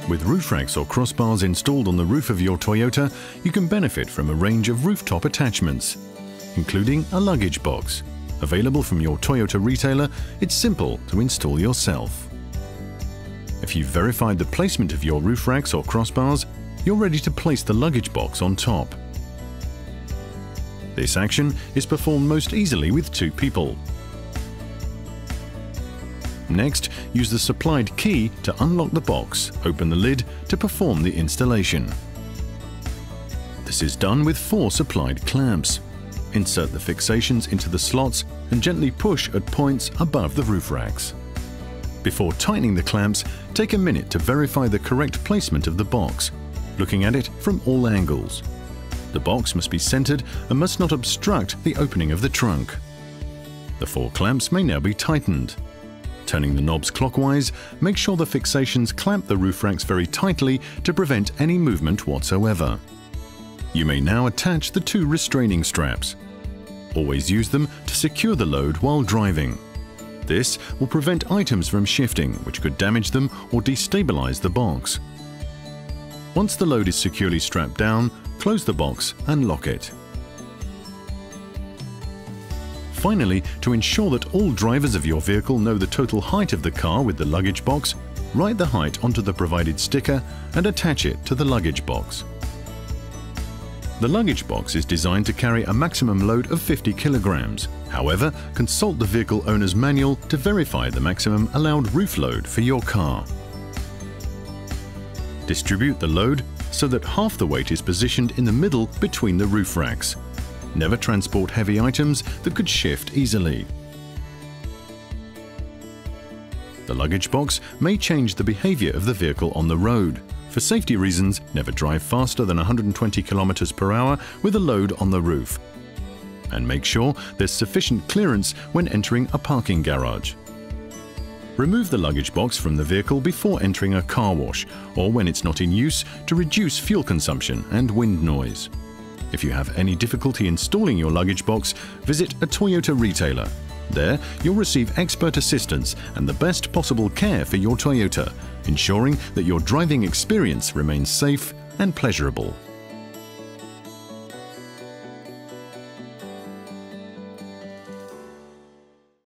With roof racks or crossbars installed on the roof of your Toyota, you can benefit from a range of rooftop attachments, including a luggage box. Available from your Toyota retailer, it's simple to install yourself. If you've verified the placement of your roof racks or crossbars, you're ready to place the luggage box on top. This action is performed most easily with 2 people. Next, use the supplied key to unlock the box, open the lid to perform the installation. This is done with 4 supplied clamps. Insert the fixations into the slots and gently push at points above the roof racks. Before tightening the clamps, take a minute to verify the correct placement of the box, looking at it from all angles. The box must be centered and must not obstruct the opening of the trunk. The 4 clamps may now be tightened. Turning the knobs clockwise, make sure the fixations clamp the roof racks very tightly to prevent any movement whatsoever. You may now attach the 2 restraining straps. Always use them to secure the load while driving. This will prevent items from shifting, which could damage them or destabilize the box. Once the load is securely strapped down, close the box and lock it. Finally, to ensure that all drivers of your vehicle know the total height of the car with the luggage box, write the height onto the provided sticker and attach it to the luggage box. The luggage box is designed to carry a maximum load of 50 kilograms. However, consult the vehicle owner's manual to verify the maximum allowed roof load for your car. Distribute the load so that half the weight is positioned in the middle between the roof racks. Never transport heavy items that could shift easily. The luggage box may change the behavior of the vehicle on the road. For safety reasons, never drive faster than 120 km per hour with a load on the roof. And make sure there's sufficient clearance when entering a parking garage. Remove the luggage box from the vehicle before entering a car wash or when it's not in use to reduce fuel consumption and wind noise. If you have any difficulty installing your luggage box, visit a Toyota retailer. There, you'll receive expert assistance and the best possible care for your Toyota, ensuring that your driving experience remains safe and pleasurable.